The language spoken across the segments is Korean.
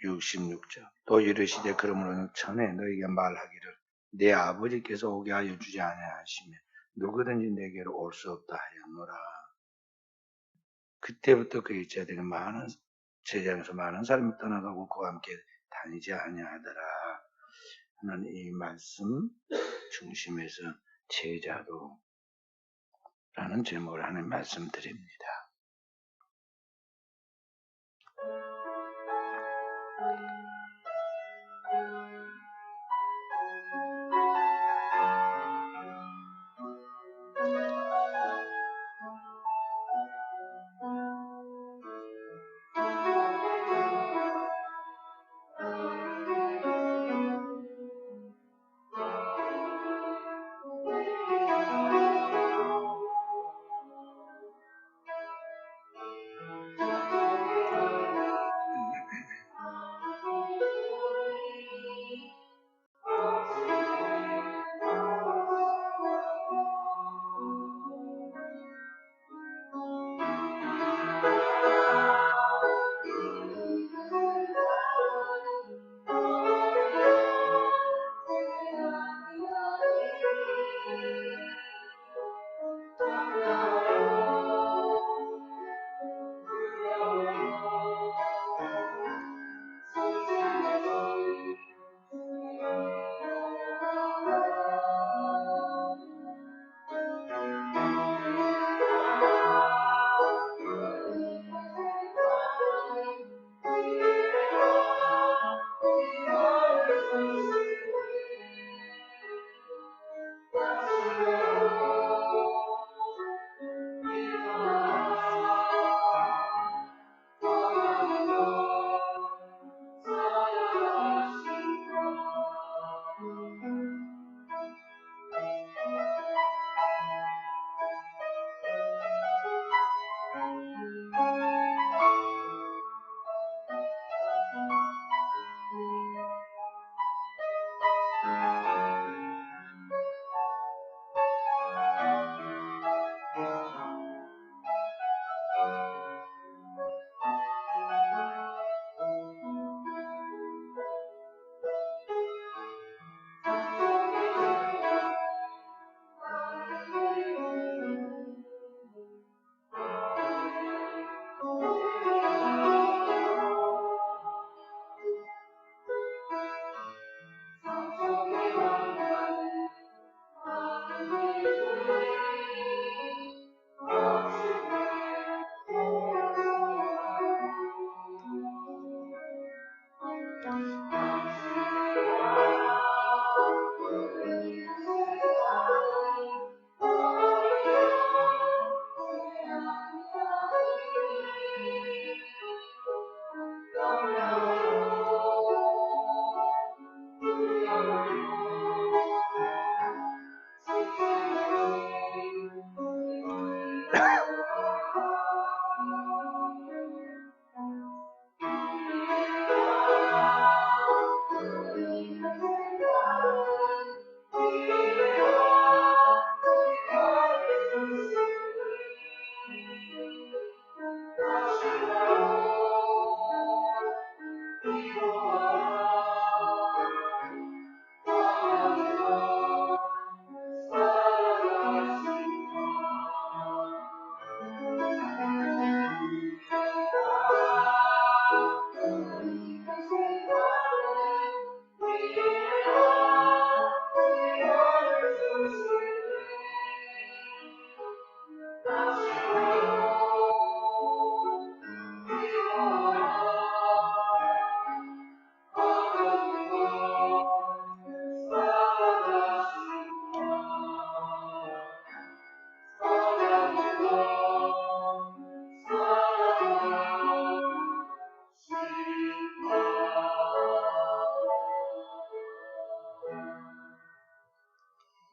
66절. 또 이르시되 그러므로 전에 너희에게 말하기를 내 아버지께서 오게 하여 주지 아니하시며 누구든지 내게로 올 수 없다 하였노라. 그때부터 그 일자들이 많은 제자에서 많은 사람이 떠나가고 그와 함께 다니지 아니하더라 하는 이 말씀 중심에서 제자로 라는 제목을 하는 말씀드립니다.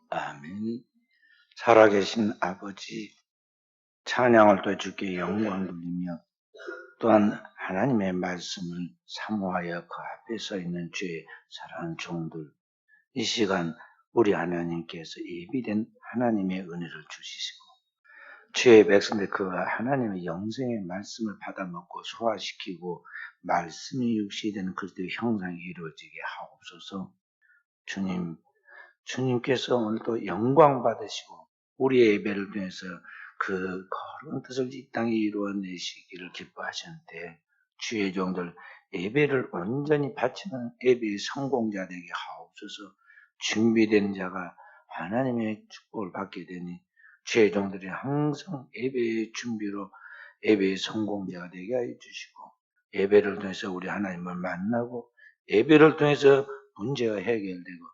아멘. 살아계신 아버지, 찬양을 또 주께 영광 돌리며 또한 하나님의 말씀을 사모하여 그 앞에 서 있는 주의 사랑하는 종들, 이 시간 우리 하나님께서 예비된 하나님의 은혜를 주시고 주의 백성들 그 하나님의 영생의 말씀을 받아먹고 소화시키고 말씀이 육신이 되는 그리스도의 형상이 이루어지게 하옵소서. 주님께서 오늘도 영광 받으시고 우리의 예배를 통해서 그 거룩한 뜻을 이 땅에 이루어내시기를 기뻐하셨는데 주의 종들 예배를 온전히 바치는 예배의 성공자 되게 하옵소서. 준비된 자가 하나님의 축복을 받게 되니 주의 종들이 항상 예배의 준비로 예배의 성공자가 되게 하여 주시고 예배를 통해서 우리 하나님을 만나고 예배를 통해서 문제가 해결되고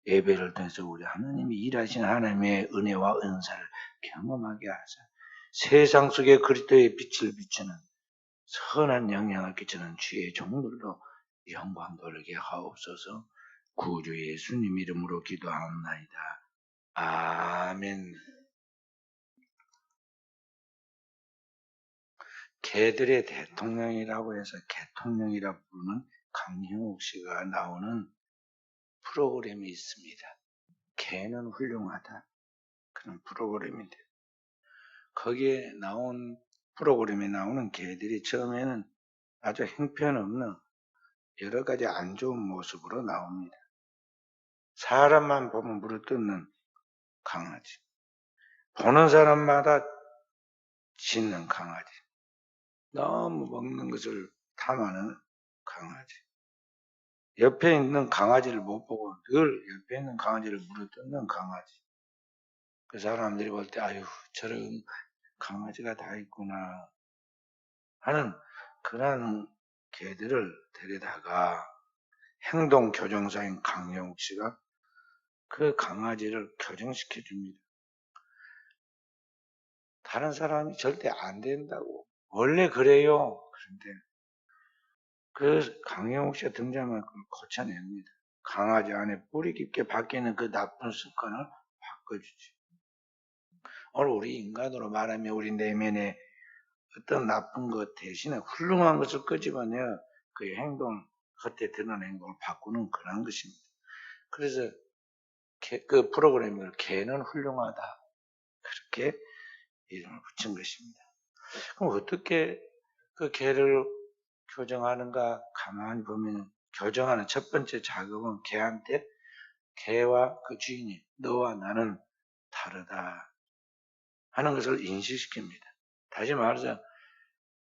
예배를 통해서 우리 하나님이 일하신 하나님의 은혜와 은사를 경험하게 하사 세상 속에 그리스도의 빛을 비추는 선한 영향을 끼치는 주의 종들로 영광 돌리게 하옵소서. 구주 예수님 이름으로 기도하옵나이다. 아멘. 개들의 대통령이라고 해서 개통령이라 부르는 강형욱 씨가 나오는 프로그램이 있습니다. 개는 훌륭하다. 그런 프로그램인데 거기에 나온 프로그램에 나오는 개들이 처음에는 아주 형편없는 여러 가지 안 좋은 모습으로 나옵니다. 사람만 보면 물어뜯는 강아지, 보는 사람마다 짖는 강아지, 너무 먹는 것을 탐하는 강아지, 옆에 있는 강아지를 못 보고 늘 옆에 있는 강아지를 물어뜯는 강아지. 그 사람들이 볼 때 아유 저런 강아지가 다 있구나 하는 그런 개들을 데려다가 행동 교정사인 강영욱 씨가 그 강아지를 교정시켜 줍니다. 다른 사람이 절대 안 된다고. 원래 그래요. 그런데 그 강영욱 씨가 등장하면 그걸 고쳐냅니다. 강아지 안에 뿌리 깊게 박혀있는 그 나쁜 습관을 바꿔주지. 오늘 우리 인간으로 말하면 우리 내면에 어떤 나쁜 것 대신에 훌륭한 것을 끄집어내어 그 행동, 겉에 드러난 행동을 바꾸는 그런 것입니다. 그래서 그 프로그램을 개는 훌륭하다. 그렇게 이름을 붙인 것입니다. 그럼 어떻게 그 개를 교정하는가 가만히 보면 교정하는 첫 번째 작업은 개한테 개와 그 주인이 너와 나는 다르다 하는 것을 인식시킵니다. 다시 말해서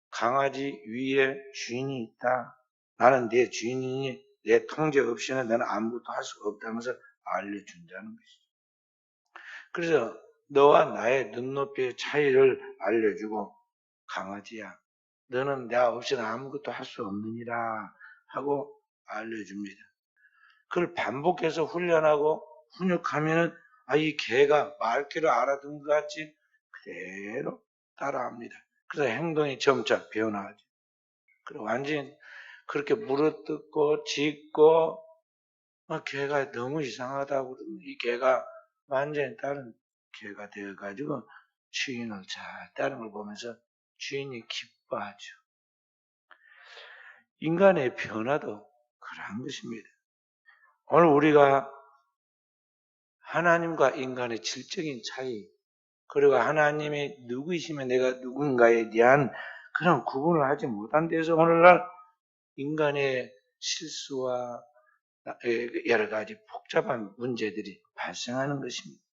강아지 위에 주인이 있다. 나는 내 주인이니 내 통제 없이는 너는 아무것도 할 수가 없다면서 알려준다는 것이죠. 그래서 너와 나의 눈높이의 차이를 알려주고 강아지야 너는 내가 없이는 아무것도 할 수 없느니라 하고 알려줍니다. 그걸 반복해서 훈련하고 훈육하면은 이 개가 말귀를 알아듣는 것 같이 그대로 따라합니다. 그래서 행동이 점차 변화하죠. 그리고 완전히 그렇게 물어뜯고 짖고 개가 너무 이상하다고 그러면 이 개가 완전히 다른 개가 되어가지고 주인을 잘 따르는 걸 보면서 주인이 기뻐하죠. 인간의 변화도 그러한 것입니다. 오늘 우리가 하나님과 인간의 질적인 차이, 그리고 하나님이 누구이시면 내가 누군가에 대한 그런 구분을 하지 못한 데서 오늘날 인간의 실수와 여러 가지 복잡한 문제들이 발생하는 것입니다.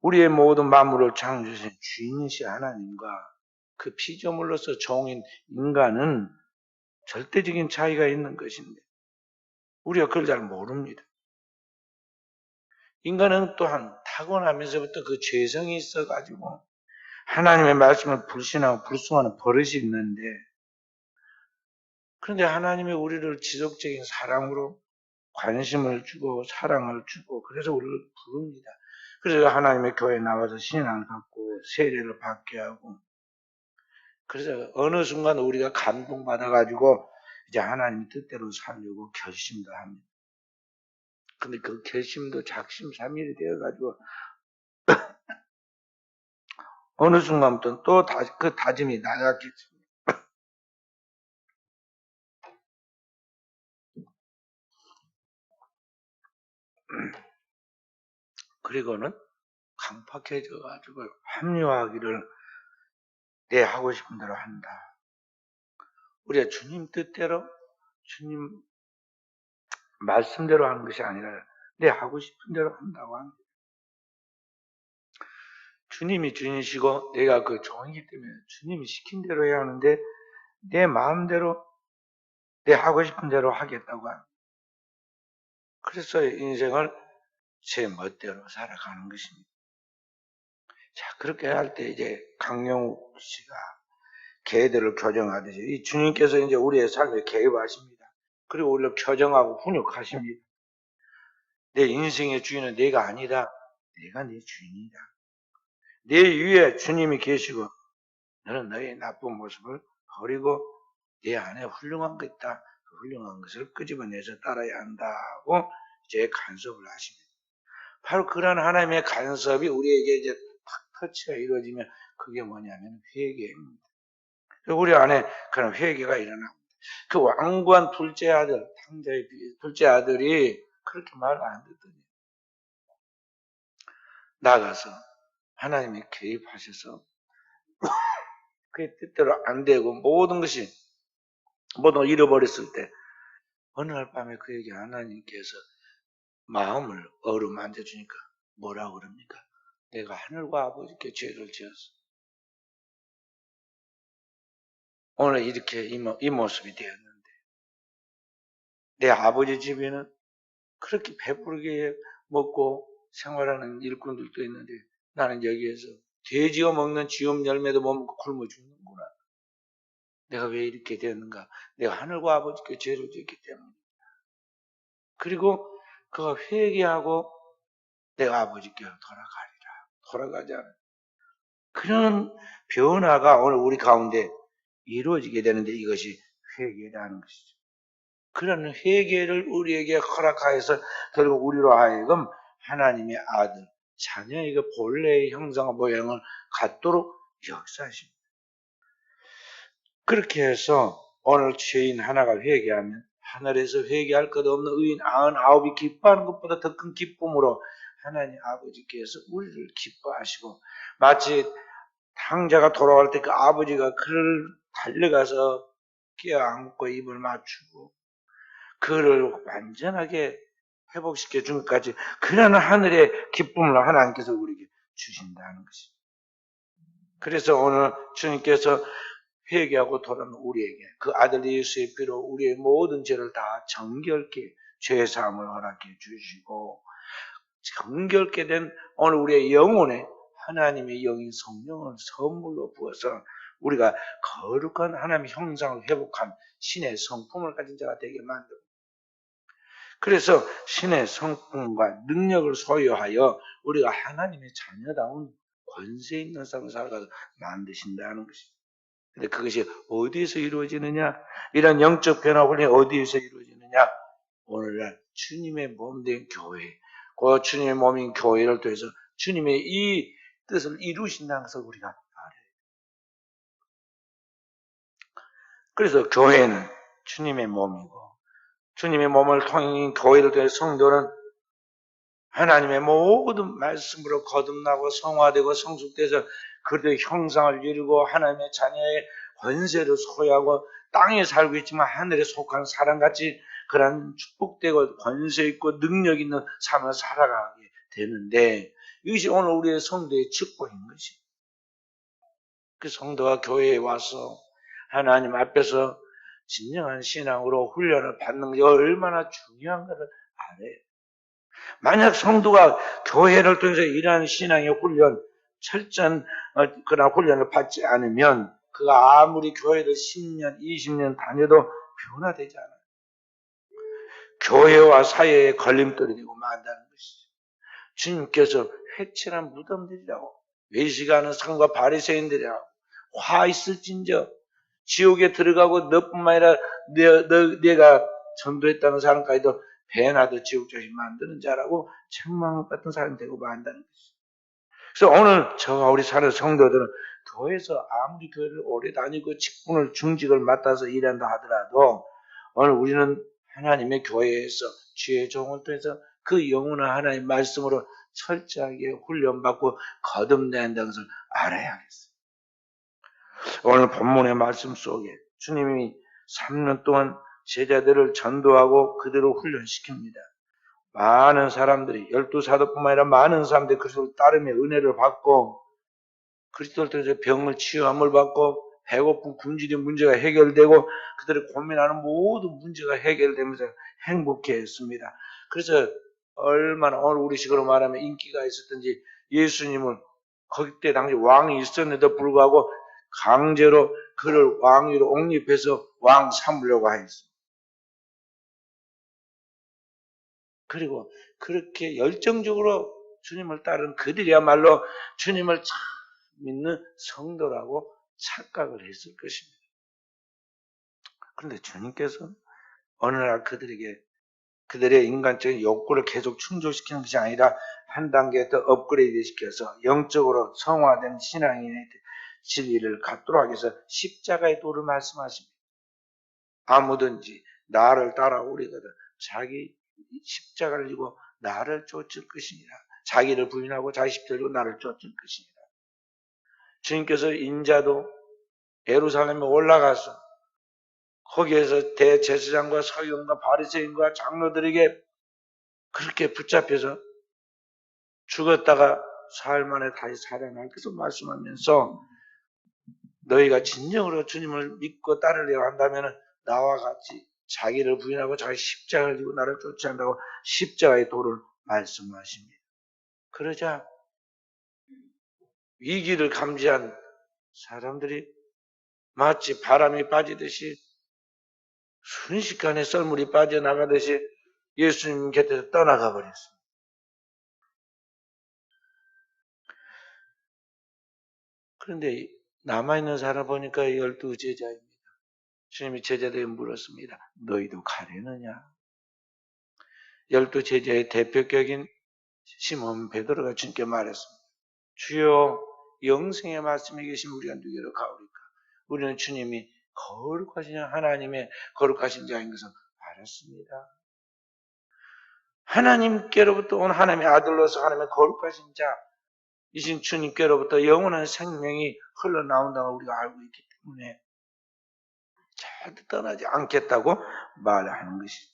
우리의 모든 만물을 창조하신 주인이신 하나님과 그 피조물로서 종인 인간은 절대적인 차이가 있는 것인데 우리가 그걸 잘 모릅니다. 인간은 또한 타고나면서부터 그 죄성이 있어가지고 하나님의 말씀을 불신하고 불순하는 버릇이 있는데 그런데 하나님이 우리를 지속적인 사랑으로 관심을 주고 사랑을 주고 그래서 우리를 부릅니다. 그래서 하나님의 교회에 나와서 신앙을 갖고 세례를 받게 하고 그래서 어느 순간 우리가 감동받아가지고 이제 하나님 뜻대로 살려고 결심도 합니다. 근데 그 결심도 작심삼일이 되어가지고 어느 순간부터 또 그 다짐이 나약해집니다. 그리고는 강팍해져가지고 합리화하기를 내 하고 싶은 대로 한다. 우리가 주님 뜻대로, 주님 말씀대로 하는 것이 아니라 내 하고 싶은 대로 한다고 합니다. 주님이 주인이시고 내가 그 종이기 때문에 주님이 시킨 대로 해야 하는데 내 마음대로 내 하고 싶은 대로 하겠다고 합니다. 그래서 인생을 제 멋대로 살아가는 것입니다. 자, 그렇게 할 때 이제 강영욱 씨가 개들을 교정하듯이 이 주님께서 이제 우리의 삶에 개입하십니다. 그리고 우리를 교정하고 훈육하십니다. 내 인생의 주인은 내가 아니다. 내가 내 주인이다. 내 위에 주님이 계시고 너는 너의 나쁜 모습을 버리고 내 안에 훌륭한 것 있다. 그 훌륭한 것을 끄집어내서 따라야 한다고 이제 간섭을 하십니다. 바로 그런 하나님의 간섭이 우리에게 이제 탁 터치가 이루어지면 그게 뭐냐면 회개입니다. 우리 안에 그런 회개가 일어납니다. 그 완고한 둘째 아들, 탕자의 둘째 아들이 그렇게 말을 안 듣더니 나가서 하나님이 개입하셔서 그의 뜻대로 안 되고 모든 것이 모든 걸 잃어버렸을 때 어느 날 밤에 그에게 하나님께서 마음을 어루만져 주니까 뭐라고 그럽니까? 내가 하늘과 아버지께 죄를 지었어. 오늘 이렇게 이 모습이 되었는데 내 아버지 집에는 그렇게 배부르게 먹고 생활하는 일꾼들도 있는데 나는 여기에서 돼지가 먹는 지움 열매도 못 먹고 굶어 죽는구나. 내가 왜 이렇게 되었는가? 내가 하늘과 아버지께 죄를 지었기 때문에. 그리고 그가 회개하고 내가 아버지께 돌아가지 않아. 그런 변화가 오늘 우리 가운데 이루어지게 되는데 이것이 회개라는 것이죠. 그런 회개를 우리에게 허락하여서 결국 우리로 하여금 하나님의 아들, 자녀의 그 본래의 형상과 모양을 갖도록 역사하십니다. 그렇게 해서 오늘 죄인 하나가 회개하면 하늘에서 회개할 것 없는 의인 99이 기뻐하는 것보다 더 큰 기쁨으로 하나님 아버지께서 우리를 기뻐하시고 마치 탕자가 돌아갈 때 그 아버지가 그를 달려가서 껴안고 입을 맞추고 그를 완전하게 회복시켜 준 것까지 그런 하늘의 기쁨을 하나님께서 우리에게 주신다는 것입니다. 그래서 오늘 주님께서 회개하고 돌아오는 우리에게 그 아들 예수의 피로 우리의 모든 죄를 다 정결케 죄사함을 허락해 주시고 정결케 된 오늘 우리의 영혼에 하나님의 영인 성령을 선물로 부어서 우리가 거룩한 하나님의 형상을 회복한 신의 성품을 가진 자가 되게 만듭니다. 그래서 신의 성품과 능력을 소유하여 우리가 하나님의 자녀다운 권세 있는 삶을 살아가서 만드신다는 것입니다. 근데 그것이 어디에서 이루어지느냐? 이런 영적 변화 훈련이 어디에서 이루어지느냐? 오늘날 주님의 몸된 교회, 그 주님의 몸인 교회를 통해서 주님의 이 뜻을 이루신다는 것을 우리가 알아요. 그래서 교회는 주님의 몸이고 주님의 몸을 통한 교회를 통해서 성도는 하나님의 모든 말씀으로 거듭나고 성화되고 성숙돼서 그들의 형상을 이루고 하나님의 자녀의 권세를 소유하고 땅에 살고 있지만 하늘에 속한 사람같이 그런 축복되고 권세 있고 능력 있는 삶을 살아가게 되는데 이것이 오늘 우리의 성도의 축복인 것이. 그 성도가 교회에 와서 하나님 앞에서 진정한 신앙으로 훈련을 받는 것이 얼마나 중요한가를 알아요. 만약 성도가 교회를 통해서 이러한 신앙의 훈련, 철저한 그런 훈련을 받지 않으면 그가 아무리 교회를 10년, 20년 다녀도 변화되지 않아요. 교회와 사회에 걸림돌이 되고 만다는 것이죠. 주님께서 회칠한 무덤들이라고 외식하는 상과 바리새인들이라고 화 있을진저 지옥에 들어가고 너뿐만 아니라 내가 전도했다는 사람까지도 배나도 지옥조시 만드는 자라고 책망 같은 사람이 되고 만다는 것이죠. 그래서 오늘 저와 우리 사는 성도들은 교회에서 아무리 교회를 오래 다니고 직분을 중직을 맡아서 일한다 하더라도 오늘 우리는 하나님의 교회에서 주의 종을 통해서 그 영혼을 하나님의 말씀으로 철저하게 훈련받고 거듭내야 한다는 것을 알아야겠어요. 오늘 본문의 말씀 속에 주님이 3년 동안 제자들을 전도하고 그대로 훈련시킵니다. 많은 사람들이 12사도뿐만 아니라 많은 사람들이 그리스도를 따르며 은혜를 받고 그리스도를 통해서 병을 치유함을 받고 배고픈 굶주린 문제가 해결되고 그들이 고민하는 모든 문제가 해결되면서 행복해했습니다. 그래서 얼마나 오늘 우리식으로 말하면 인기가 있었던지 예수님은 그때 당시 왕이 있었는데도 불구하고 강제로 그를 왕위로 옹립해서 왕 삼으려고 하였습니다. 그리고 그렇게 열정적으로 주님을 따른 그들이야말로 주님을 참 믿는 성도라고 착각을 했을 것입니다. 그런데 주님께서는 어느 날 그들의 인간적인 욕구를 계속 충족시키는 것이 아니라 한 단계 더 업그레이드 시켜서 영적으로 성화된 신앙인의 진리를 갖도록 하기 위해서 십자가의 도를 말씀하십니다. 아무든지 나를 따라오리거든 자기 십자가를 지고 나를 쫓을 것이니라. 자기를 부인하고 자기 십자가를 지고 나를 쫓을 것이니라. 주님께서 인자도 예루살렘에 올라가서 거기에서 대제사장과 서기관과 바리새인과 장로들에게 그렇게 붙잡혀서 죽었다가 사흘 만에 다시 살아날 것을 말씀하면서 너희가 진정으로 주님을 믿고 따르려고 한다면 나와 같이 자기를 부인하고 자기 십자가를 지고 나를 쫓아야 한다고 십자가의 도를 말씀하십니다. 그러자 위기를 감지한 사람들이 마치 바람이 빠지듯이 순식간에 썰물이 빠져나가듯이 예수님 곁에서 떠나가 버렸습니다. 그런데 남아있는 사람 보니까 12 제자입니다. 주님이 제자들에게 물었습니다. 너희도 가려느냐? 12 제자의 대표격인 시몬 베드로가 주님께 말했습니다. 주여 영생의 말씀에 계신 우리가 누구로 가오리까? 우리는 주님이 거룩하신 하나님의 거룩하신 자인 것을 알았습니다. 하나님께로부터 온 하나님의 아들로서 하나님의 거룩하신 자이신 주님께로부터 영원한 생명이 흘러나온다고 우리가 알고 있기 때문에 절대 떠나지 않겠다고 말하는 것이죠.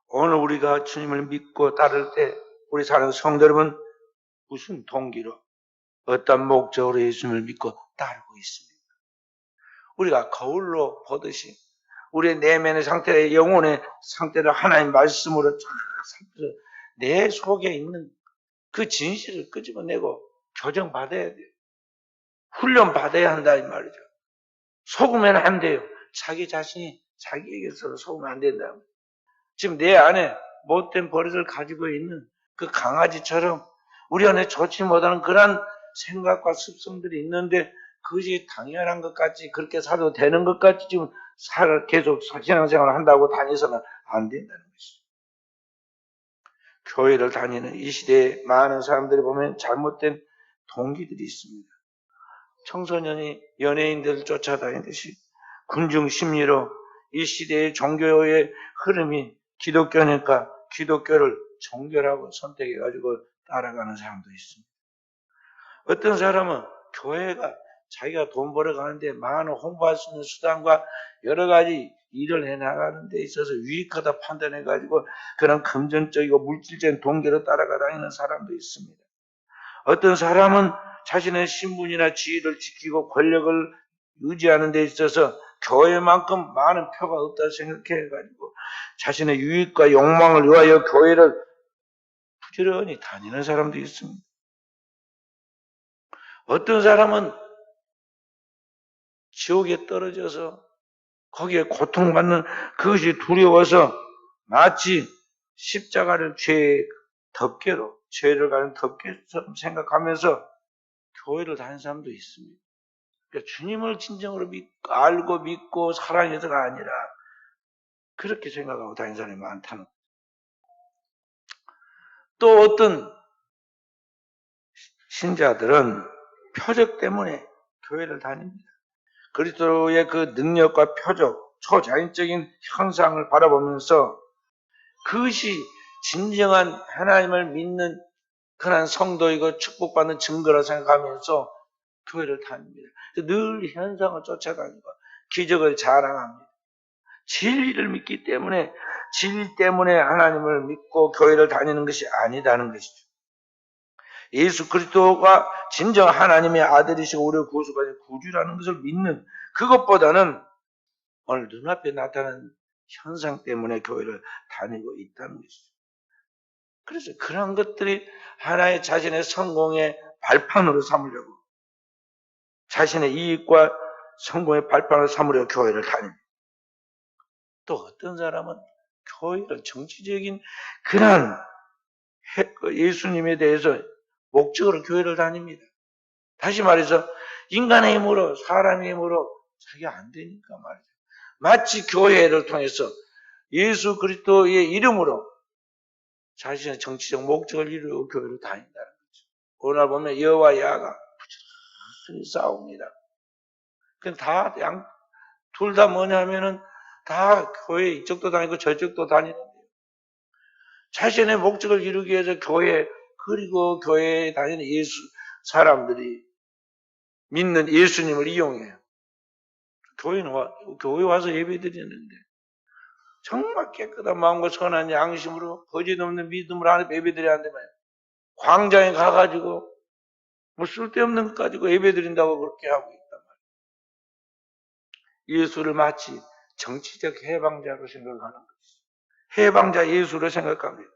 오늘 우리가 주님을 믿고 따를 때 우리 사는 성도 여러분 무슨 동기로 어떤 목적으로 예수님을 믿고 따르고 있습니다. 우리가 거울로 보듯이 우리의 내면의 상태의 영혼의 상태를 하나님 말씀으로 쫙 살펴서 내 속에 있는 그 진실을 끄집어내고 교정받아야 돼요. 훈련받아야 한다 이 말이죠. 속으면 안 돼요. 자기 자신이 자기에게서 속으면 안 된다. 지금 내 안에 못된 버릇을 가지고 있는 그 강아지처럼 우리 안에 좋지 못하는 그런 생각과 습성들이 있는데 그것이 당연한 것 같이 그렇게 살아도 되는 것 같이 지금 계속 신앙생활을 한다고 다니서는 안 된다는 것이죠. 교회를 다니는 이 시대에 많은 사람들이 보면 잘못된 동기들이 있습니다. 청소년이 연예인들을 쫓아다니듯이 군중 심리로 이 시대의 종교의 흐름이 기독교니까 기독교를 종교라고 선택해가지고 따라가는 사람도 있습니다. 어떤 사람은 교회가 자기가 돈 벌어가는데 많은 홍보할 수 있는 수단과 여러 가지 일을 해나가는 데 있어서 유익하다 판단해가지고 그런 금전적이고 물질적인 동기로 따라가 다니는 사람도 있습니다. 어떤 사람은 자신의 신분이나 지위를 지키고 권력을 유지하는 데 있어서 교회만큼 많은 표가 없다 생각해가지고 자신의 유익과 욕망을 위하여 교회를 부지런히 다니는 사람도 있습니다. 어떤 사람은 지옥에 떨어져서 거기에 고통받는 그것이 두려워서 마치 십자가를 죄의 덮개로 죄를 가는 덮개처럼 생각하면서 교회를 다니는 사람도 있습니다. 그러니까 주님을 진정으로 알고 믿고 사랑해서가 아니라 그렇게 생각하고 다니는 사람이 많다는 거예요. 또 어떤 신자들은 표적 때문에 교회를 다닙니다. 그리스도의 그 능력과 표적, 초자연적인 현상을 바라보면서 그것이 진정한 하나님을 믿는 그런 성도이고 축복받는 증거라 생각하면서 교회를 다닙니다. 늘 현상을 쫓아다니고 기적을 자랑합니다. 진리를 믿기 때문에, 진리 때문에 하나님을 믿고 교회를 다니는 것이 아니다는 것이죠. 예수 그리스도가 진정 하나님의 아들이시고 우리의 구속하신 구주라는 것을 믿는 그것보다는 오늘 눈앞에 나타나는 현상 때문에 교회를 다니고 있다는 것이죠. 그래서 그런 것들이 하나의 자신의 성공의 발판으로 삼으려고, 자신의 이익과 성공의 발판으로 삼으려고 교회를 다닙니다. 또 어떤 사람은 교회를 정치적인 그런 예수님에 대해서 목적으로 교회를 다닙니다. 다시 말해서 인간의 힘으로, 사람의 힘으로 자기가 안 되니까 말이죠. 마치 교회를 통해서 예수 그리스도의 이름으로 자신의 정치적 목적을 이루고 교회를 다닌다는 거죠. 오늘 보면 여와 야가 부지런히 싸웁니다. 둘 다 뭐냐면은 다 교회 이쪽도 다니고 저쪽도 다니는데요. 자신의 목적을 이루기 위해서 교회, 그리고 교회에 다니는 사람들이 믿는 예수님을 이용해요. 교회 와서 예배 드리는데 정말 깨끗한 마음과 선한 양심으로 거짓 없는 믿음으로 하나님 예배 드려야 하는데 말이에요. 광장에 가가지고 뭐 쓸데없는 것 가지고 예배 드린다고 그렇게 하고 있단 말이에요. 예수를 마치 정치적 해방자로 생각하는 것이죠. 해방자 예수로 생각합니다.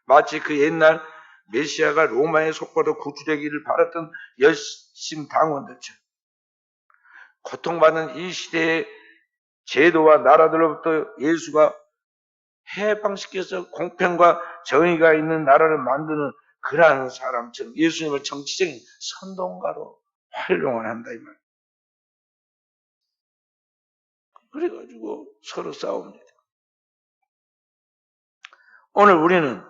마치 그 옛날 메시아가 로마의 속보도 구출되기를 바랐던 열심 당원들처럼 고통받는 이 시대의 제도와 나라들로부터 예수가 해방시켜서 공평과 정의가 있는 나라를 만드는 그러한 사람처럼 예수님을 정치적인 선동가로 활용을 한다 이 말이에요. 그래가지고 서로 싸웁니다. 오늘 우리는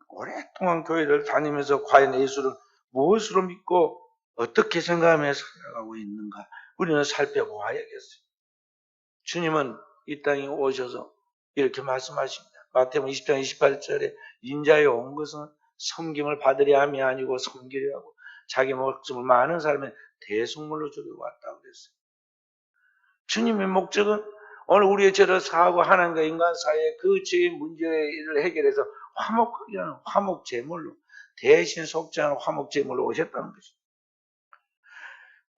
오랫동안 교회를 다니면서 과연 예수를 무엇으로 믿고 어떻게 생각하며 살아가고 있는가 우리는 살펴보아야겠어요. 주님은 이 땅에 오셔서 이렇게 말씀하십니다. 마태복음 20장 28절에 인자에 온 것은 섬김을 받으려 함이 아니고 섬기려 하고 자기 목숨을 많은 사람의 대속물로 주려고 왔다고 그랬어요. 주님의 목적은 오늘 우리의 죄를 사하고 하나님과 인간 사이의 그 죄의 문제를 해결해서 화목하게 하는 화목제물로, 대신 속죄하는 화목제물로 오셨다는 것입니다.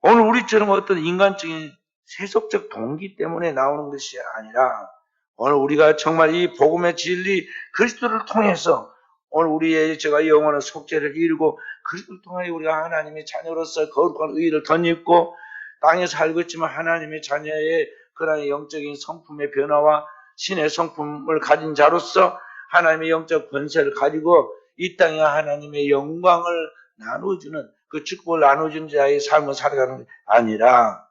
오늘 우리처럼 어떤 인간적인 세속적 동기 때문에 나오는 것이 아니라 오늘 우리가 정말 이 복음의 진리 그리스도를 통해서 오늘 우리의 제가 영원한 속죄를 이루고 그리스도를 통해 우리가 하나님의 자녀로서 거룩한 의의를 덧입고 땅에 살고 있지만 하나님의 자녀의 그런 영적인 성품의 변화와 신의 성품을 가진 자로서 하나님의 영적 권세를 가지고 이 땅에 하나님의 영광을 나눠주는 그 축복을 나눠주는 자의 삶을 살아가는 게 아니라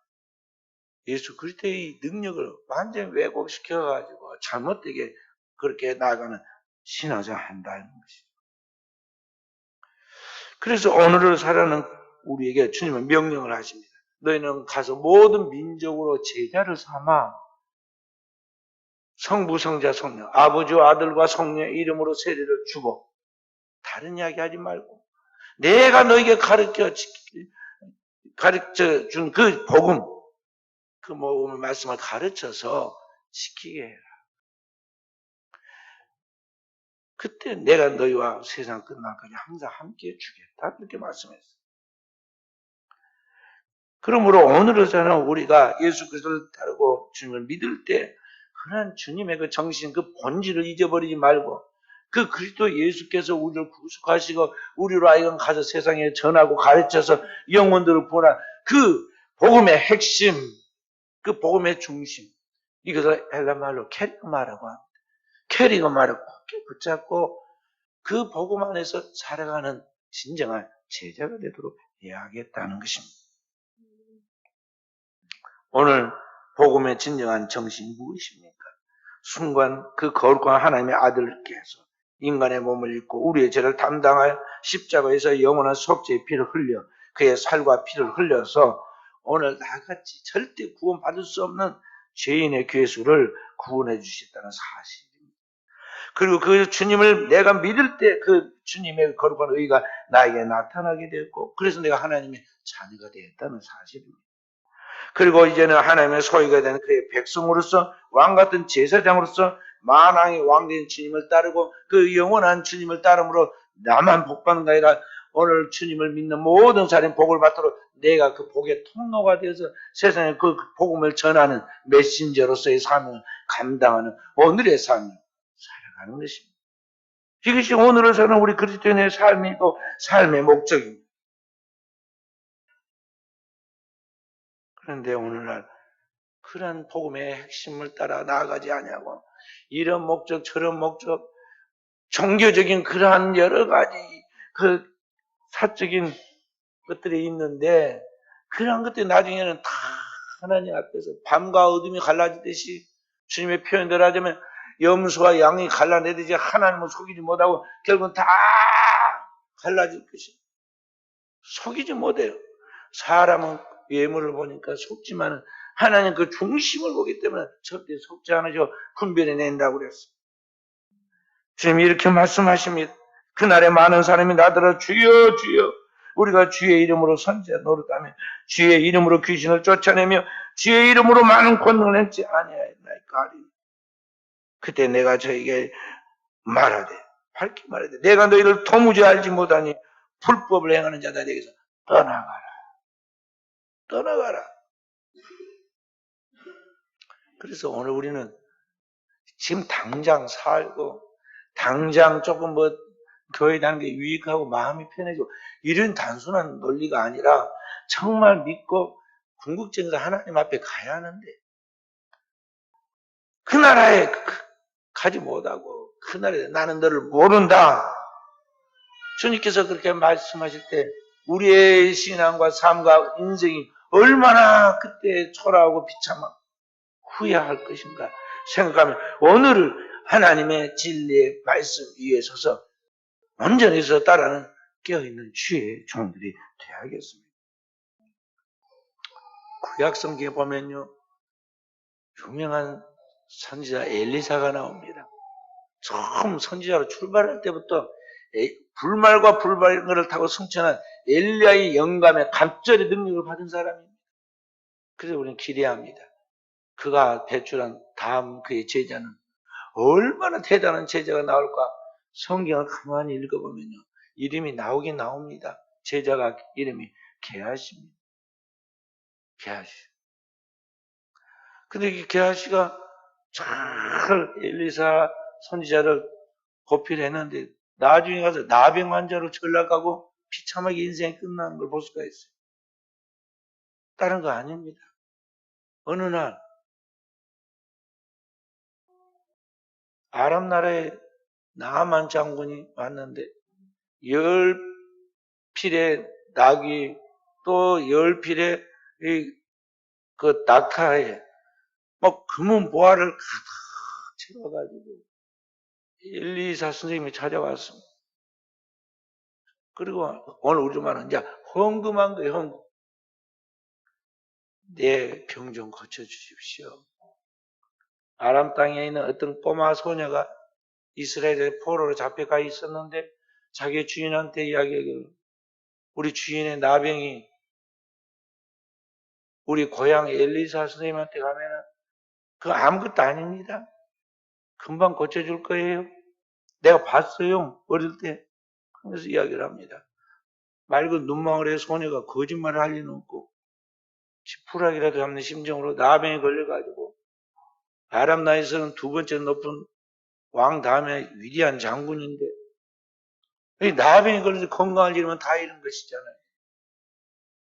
예수 그리스도의 능력을 완전히 왜곡시켜가지고 잘못되게 그렇게 나아가는 신앙생활 한다는 것이죠. 그래서 오늘을 살아가는 우리에게 주님은 명령을 하십니다. 너희는 가서 모든 민족으로 제자를 삼아 성부, 성자, 성령, 아버지와 아들과 성령의 이름으로 세례를 주고 다른 이야기 하지 말고 내가 너에게 가르쳐 준 그 복음, 그 오늘 말씀을 가르쳐서 지키게 해라. 그때 내가 너희와 세상 끝날까지 항상 함께해 주겠다. 그렇게 말씀했어요. 그러므로 오늘은 저는 우리가 예수 그리스도를 따르고 주님을 믿을 때 그런 주님의 그 정신, 그 본질을 잊어버리지 말고 그 그리스도 예수께서 우리를 구속하시고 우리로 하여금 가서 세상에 전하고 가르쳐서 영혼들을 보라. 그 복음의 핵심, 그 복음의 중심, 이것을 헬라말로 캐리그마라고 합니다. 캐리그마를 꼭 붙잡고 그 복음 안에서 살아가는 진정한 제자가 되도록 해야겠다는 것입니다. 오늘 복음의 진정한 정신이 무엇입니까? 순간 그 거룩한 하나님의 아들께서 인간의 몸을 입고 우리의 죄를 담당하여 십자가에서 영원한 속죄의 피를 흘려 그의 살과 피를 흘려서 오늘 나같이 절대 구원받을 수 없는 죄인의 괴수를 구원해 주셨다는 사실입니다. 그리고 그 주님을 내가 믿을 때 그 주님의 거룩한 의가 나에게 나타나게 되었고, 그래서 내가 하나님의 자녀가 되었다는 사실입니다. 그리고 이제는 하나님의 소유가 되는 그의 백성으로서 왕 같은 제사장으로서 만왕의 왕된 주님을 따르고 그 영원한 주님을 따름으로 나만 복받는 게 아니라 오늘 주님을 믿는 모든 사람이 복을 받도록 내가 그 복의 통로가 되어서 세상에 그 복음을 전하는 메신저로서의 삶을 감당하는 오늘의 삶을 살아가는 것입니다. 이것이 오늘을 사는 우리 그리스도인의 삶이고 삶의 목적입니다. 그런데 오늘날 그런 복음의 핵심을 따라 나아가지 아니하고 이런 목적 저런 목적 종교적인 그러한 여러 가지 그 사적인 것들이 있는데 그런 것들이 나중에는 다 하나님 앞에서 밤과 어둠이 갈라지듯이 주님의 표현대로 하자면 염소와 양이 갈라내듯이 하나님을 속이지 못하고 결국은 다 갈라질 것입니다. 속이지 못해요. 사람은 외모를 보니까 속지만 하나님 그 중심을 보기 때문에 절대 속지 않으시고 분별해낸다고 그랬어요. 주님이 이렇게 말씀하십니다. 그날에 많은 사람이 나더러 주여 주여 우리가 주의 이름으로 선지자 노릇하며 주의 이름으로 귀신을 쫓아내며 주의 이름으로 많은 권능을 했지 아니하였나이까 하리니 그때 내가 저에게 말하되 밝히 말하되 내가 너희를 도무지 알지 못하니 불법을 행하는 자들에게서 떠나가라. 떠나가라. 그래서 오늘 우리는 지금 당장 살고 당장 조금 뭐 교회 다니는 게 유익하고 마음이 편해지고 이런 단순한 논리가 아니라 정말 믿고 궁극적으로 하나님 앞에 가야 하는데 그 나라에 가지 못하고 그 나라에 나는 너를 모른다. 주님께서 그렇게 말씀하실 때 우리의 신앙과 삶과 인생이 얼마나 그때 초라하고 비참하고 후회할 것인가 생각하면 오늘을 하나님의 진리의 말씀 위에 서서 온전히 서 따라는 깨어있는 주의 종들이 되어야겠습니다. 구약성경에 보면요 유명한 선지자 엘리사가 나옵니다. 처음 선지자로 출발할 때부터 불말과 불발을 타고 승천한 엘리야의 영감에 갑절의 능력을 받은 사람입니다. 그래서 우리는 기대합니다. 그가 배출한 다음 그의 제자는 얼마나 대단한 제자가 나올까 성경을 가만히 읽어보면요. 이름이 나오긴 나옵니다. 제자가 이름이 게하시입니다. 게하시. 근데 이 게하시가 잘 엘리사 선지자를 고필했는데 나중에 가서 나병 환자로 전락하고 비참하게 인생이 끝나는 걸 볼 수가 있어요. 다른 거 아닙니다. 어느 날 아람 나라의 나아만 장군이 왔는데 10필의 낙이 또 10필의 그 낙타에 막 금은 보화를 가득 채워가지고 엘리사 선생님이 찾아왔습니다. 그리고 오늘 우리로 말하는 이제 헌금한 거예요. 헌금. 내 병 좀 고쳐주십시오. 아람 땅에 있는 어떤 꼬마 소녀가 이스라엘의 포로로 잡혀가 있었는데 자기 주인한테 이야기하기를 우리 주인의 나병이 우리 고향 엘리사 선생님한테 가면은 그거 아무것도 아닙니다. 금방 고쳐줄 거예요. 내가 봤어요. 어릴 때. 그래서 이야기를 합니다. 맑은 눈망울의 소녀가 거짓말을 할 리는 없고 지푸라기라도 잡는 심정으로 나병에 걸려가지고 아람 나라에서는 두 번째 높은 왕 다음에 위대한 장군인데 나병에 걸려서 건강을 잃으면 다 잃은 것이잖아요.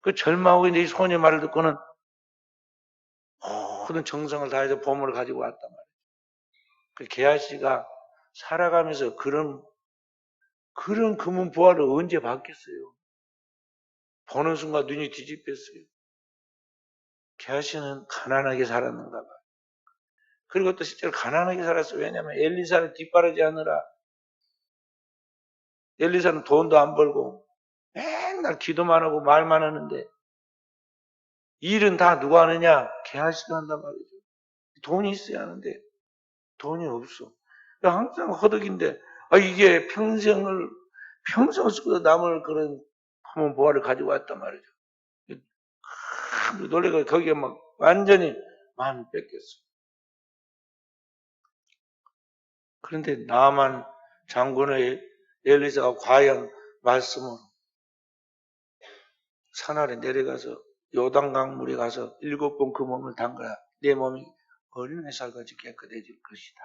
그 절망하고 있는 이 소녀 말을 듣고는 모든 정성을 다해서 보물을 가지고 왔단 말이에요. 그 게하시가 살아가면서 그런 금은 보화를 언제 받겠어요? 보는 순간 눈이 뒤집혔어요. 게하시는 가난하게 살았는가 봐요. 그리고 또 실제로 가난하게 살았어요. 왜냐하면 엘리사를 뒷바라지 하느라 엘리사는 돈도 안 벌고 맨날 기도만 하고 말만 하는데 일은 다 누가 하느냐? 게하시가 한단 말이죠. 돈이 있어야 하는데 돈이 없어. 항상 허덕인데, 이게 평생을 쓰고 남을 그런 한번 보화를 가지고 왔단 말이죠. 놀래가 거기에 막 완전히 마음이 뺏겼어. 그런데 나만 장군의 엘리사가 과연 말씀으로 산 아래 내려가서 요단강 물에 가서 7번 그 몸을 담가야 내 몸이 어린애살같이 깨끗해질 것이다.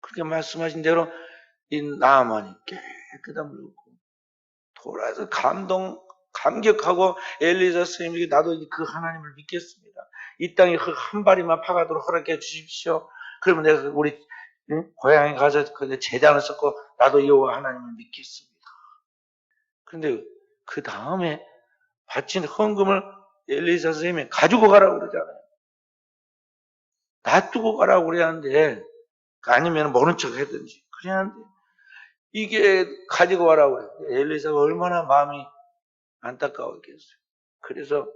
그렇게 말씀하신 대로 이 나만이 깨끗한 물을 얻고 돌아서 감격하고 엘리사 스님에게 나도 그 하나님을 믿겠습니다. 이 땅에 흙 한 발이만 파가도록 허락해 주십시오. 그러면 내가 우리 고향에 가서 그 제단을 썼고 나도 여호와 하나님을 믿겠습니다. 그런데 그 다음에 바친 헌금을 엘리사 선생님이 가지고 가라고 그러잖아요. 놔두고 가라고 그래야 하는데, 아니면 모른 척 하든지 그래야 하는데, 이게 가지고 가라고 그래요. 엘리사가 얼마나 마음이 안타까웠겠어요. 그래서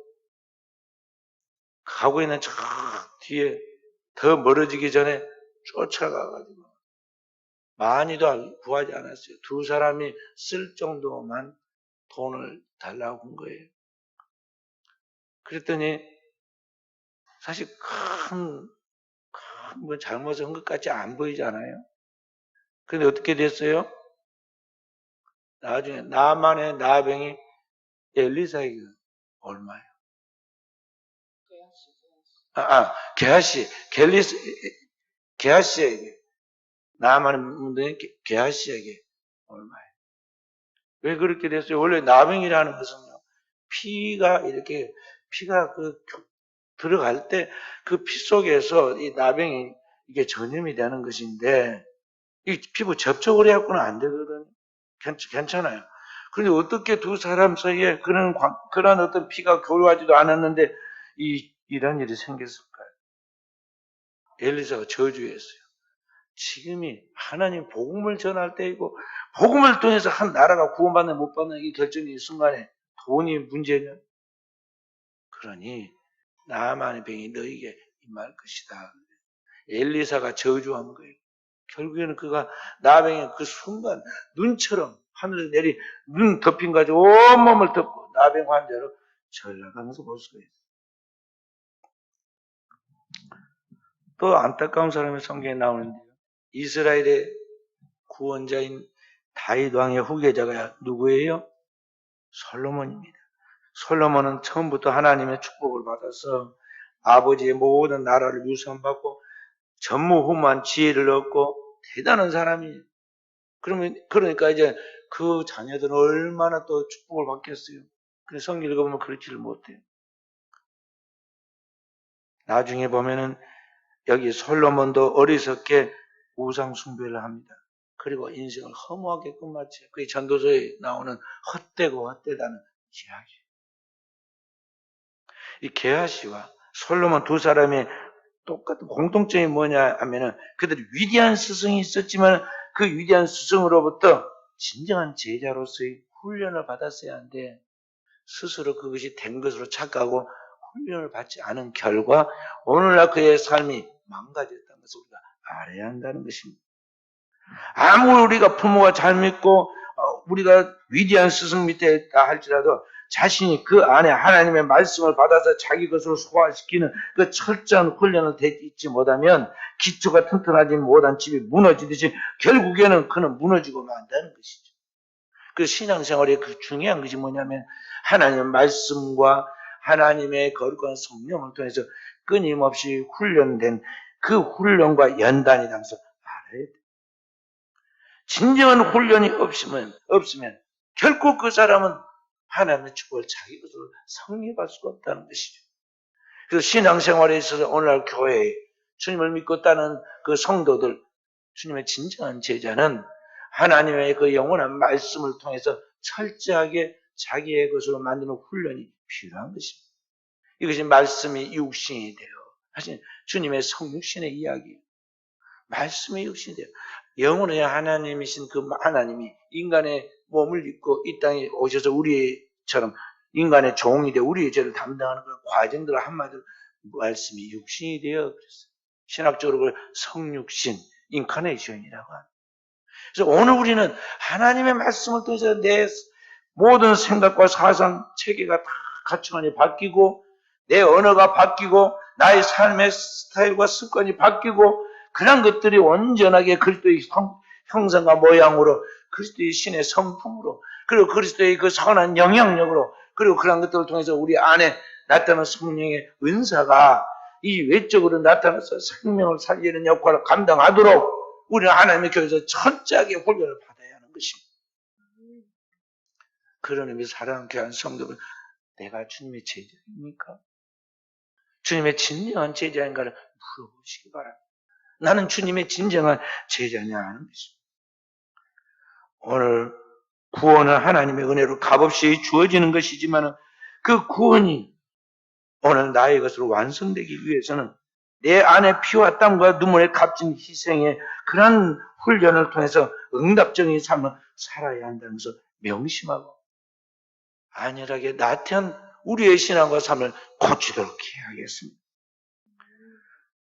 가고 있는 저 뒤에 더 멀어지기 전에 쫓아가가지고 많이도 구하지 않았어요. 2사람이 쓸 정도만 돈을 달라고 한 거예요. 그랬더니 사실 큰 잘못을 한 것 같이 안 보이잖아요. 근데 어떻게 됐어요? 나중에 나만의 나병이 엘리사에게 얼마예요? 게하시에게 나만의 문제는 게하시에게 얼마예요? 왜 그렇게 됐어요? 원래 나병이라는 것은요, 피가 들어갈 때 그 피 속에서 이 나병이 이게 전염이 되는 것인데, 이 피부 접촉을 해갖고는 안 되거든요. 괜찮아요. 그런데 어떻게 2사람 사이에 그런 어떤 피가 교류하지도 않았는데 이런 일이 생겼을까요? 엘리사가 저주했어요. 지금이 하나님 복음을 전할 때이고 복음을 통해서 한 나라가 구원받는 못 받는 이 결정의 순간에 돈이 문제냐? 그러니 나만의 병이 너에게 임할 것이다. 엘리사가 저주한 거예요. 결국에는 그가 나병의 그 순간 눈처럼 하늘에 눈 덮인 가지고 온몸을 덮고 나병 환자로 전락하면서 볼 수가 있어요. 또 안타까운 사람의 성경에 나오는데요. 이스라엘의 구원자인 다윗 왕의 후계자가 누구예요? 솔로몬입니다. 솔로몬은 처음부터 하나님의 축복을 받아서 아버지의 모든 나라를 유산받고 전무후무한 지혜를 얻고 대단한 사람이에요. 그러니까 이제 그 자녀들은 얼마나 또 축복을 받겠어요. 그래서 성경 읽어보면 그렇지를 못해요. 나중에 보면은 여기 솔로몬도 어리석게 우상 숭배를 합니다. 그리고 인생을 허무하게 끝마쳐요. 그게 전도서에 나오는 헛되고 헛되다는 이야기. 이 게하시와 솔로몬 2사람의 똑같은 공통점이 뭐냐 하면은 그들이 위대한 스승이 있었지만 그 위대한 스승으로부터 진정한 제자로서의 훈련을 받았어야 하는데 스스로 그것이 된 것으로 착각하고 훈련을 받지 않은 결과 오늘날 그의 삶이 망가졌다는 것을 우리가 알아야 한다는 것입니다. 아무리 우리가 부모가 잘 믿고 우리가 위대한 스승 밑에 있다 할지라도 자신이 그 안에 하나님의 말씀을 받아서 자기 것으로 소화시키는 그 철저한 훈련을 잊지 못하면 기초가 튼튼하지 못한 집이 무너지듯이 결국에는 그는 무너지고 만다는 것이죠. 그 신앙생활의 그 중요한 것이 뭐냐면 하나님의 말씀과 하나님의 거룩한 성령을 통해서 끊임없이 훈련된 그 훈련과 연단이 담서 알아야 돼요. 진정한 훈련이 없으면 결코 그 사람은 하나님의 축복을 자기 것으로 성립할 수가 없다는 것이죠. 그래서 신앙생활에 있어서 오늘날 교회에 주님을 믿고 따는 그 성도들, 주님의 진정한 제자는 하나님의 그 영원한 말씀을 통해서 철저하게 자기의 것으로 만드는 훈련이 필요한 것입니다. 이것이 말씀이 육신이 되어 하신 주님의 성육신의 이야기예요. 말씀이 육신이 돼요. 영혼의 하나님이신 그 하나님이 인간의 몸을 입고 이 땅에 오셔서 우리처럼 인간의 종이 되어 우리의 죄를 담당하는 그런 과정들을 한마디로 말씀이 육신이 되어 그랬어요. 신학적으로 그걸 성육신, 인카네이션이라고 합니다. 그래서 오늘 우리는 하나님의 말씀을 통해서 내 모든 생각과 사상, 체계가 다 가치관이 바뀌고 내 언어가 바뀌고 나의 삶의 스타일과 습관이 바뀌고 그런 것들이 온전하게 그리스도의 형상과 모양으로 그리스도의 신의 성품으로 그리고 그리스도의 그 선한 영향력으로 그리고 그런 것들을 통해서 우리 안에 나타나는 성령의 은사가 이 외적으로 나타나서 생명을 살리는 역할을 감당하도록 우리는 하나님의 교회에서 철저하게 훈련을 받아야 하는 것입니다. 그런 의미에서 사랑하는 귀한 성도들, 내가 주님의 제자입니까? 주님의 진정한 제자인가를 물어보시기 바랍니다. 나는 주님의 진정한 제자냐 하는 것입니다. 오늘 구원은 하나님의 은혜로 값없이 주어지는 것이지만 그 구원이 오늘 나의 것으로 완성되기 위해서는 내 안에 피와 땀과 눈물의 값진 희생의 그런 훈련을 통해서 응답적인 삶을 살아야 한다는 것을 명심하고 안일하게 나태한 우리의 신앙과 삶을 고치도록 해야겠습니다.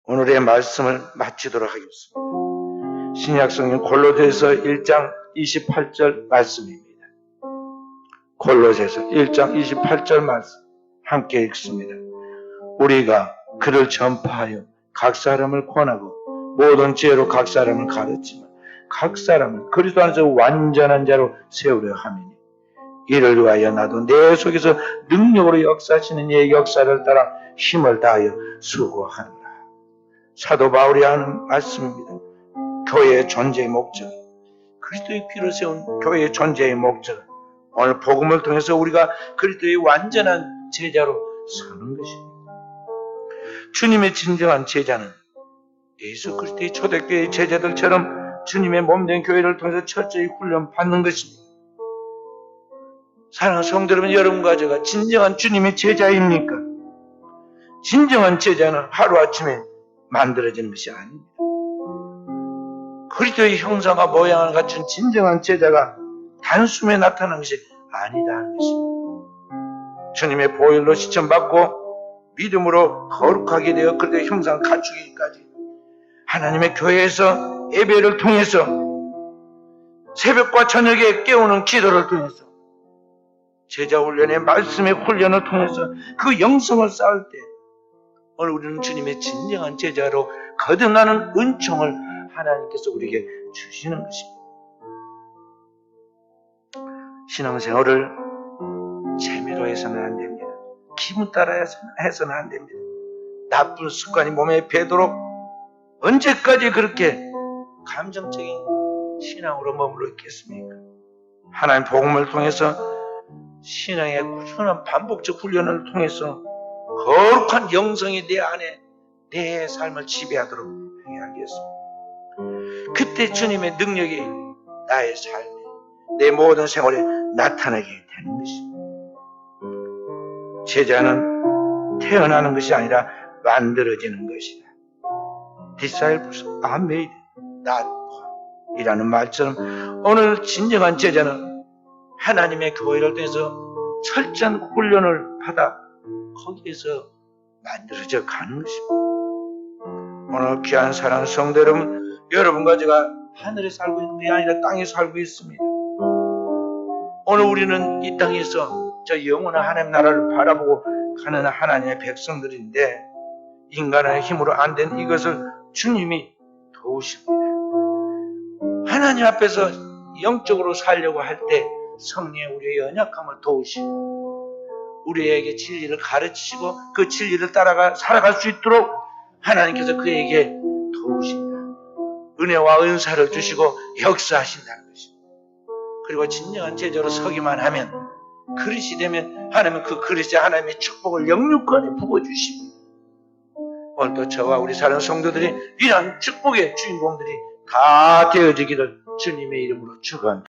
오늘의 말씀을 마치도록 하겠습니다. 신약성경 골로새서 1장 28절 말씀입니다. 골로새서 1장 28절 말씀 함께 읽습니다. 우리가 그를 전파하여 각 사람을 권하고 모든 지혜로 각 사람을 가르치며 각 사람을 그리스도 안에서 완전한 자로 세우려 함이니 이를 위하여 나도 내 속에서 능력으로 역사하시는 이의 역사를 따라 힘을 다하여 수고하노라. 사도 바울이 하는 말씀입니다. 교회의 존재의 목적, 그리스도의 피로 세운 교회의 존재의 목적, 오늘 복음을 통해서 우리가 그리스도의 완전한 제자로 사는 것입니다. 주님의 진정한 제자는 예수 그리스도의 초대교회의 제자들처럼 주님의 몸된 교회를 통해서 철저히 훈련받는 것입니다. 사랑하는 성도 여러분, 여러분과 제가 진정한 주님의 제자입니까? 진정한 제자는 하루아침에 만들어지는 것이 아닙니다. 그리스도의 형상과 모양을 갖춘 진정한 제자가 단숨에 나타나는 것이 아니다 하는 것입니다. 주님의 보혈로 시천받고 믿음으로 거룩하게 되어 그리스도의 형상을 갖추기까지 하나님의 교회에서 예배를 통해서 새벽과 저녁에 깨우는 기도를 통해서 제자 훈련의 말씀의 훈련을 통해서 그 영성을 쌓을 때 오늘 우리는 주님의 진정한 제자로 거듭나는 은총을 하나님께서 우리에게 주시는 것입니다. 신앙생활을 재미로 해서는 안 됩니다. 기분 따라 해서는 안 됩니다. 나쁜 습관이 몸에 배도록 언제까지 그렇게 감정적인 신앙으로 머물러 있겠습니까? 하나님 복음을 통해서 신앙의 꾸준한 반복적 훈련을 통해서 거룩한 영성이 내 안에 내 삶을 지배하도록 해야겠습니다. 그때 주님의 능력이 나의 삶에 내 모든 생활에 나타나게 되는 것입니다. 제자는 태어나는 것이 아니라 만들어지는 것이다. Disciples are made, not born 이라는 말처럼 오늘 진정한 제자는 하나님의 교회를 통해서 철저한 훈련을 받아 거기에서 만들어져 가는 것입니다. 오늘 귀한 사랑하는 성도 여러분, 여러분과 제가 하늘에 살고 있는 게 아니라 땅에 살고 있습니다. 오늘 우리는 이 땅에서 저 영원한 하나님 나라를 바라보고 가는 하나님의 백성들인데 인간의 힘으로 안 된 이것을 주님이 도우십니다. 하나님 앞에서 영적으로 살려고 할 때 성령의 우리의 연약함을 도우시고 우리에게 진리를 가르치시고 그 진리를 따라가 살아갈 수 있도록 하나님께서 그에게 도우십니다. 은혜와 은사를 주시고 역사하신다는 것입니다. 그리고 진정한 제자로 서기만 하면 그릇이 되면 하나님은 그 그릇에 하나님의 축복을 영육간에 부어주십니다. 오늘도 저와 우리 사는 성도들이 이러한 축복의 주인공들이 다 되어지기를 주님의 이름으로 축원합니다.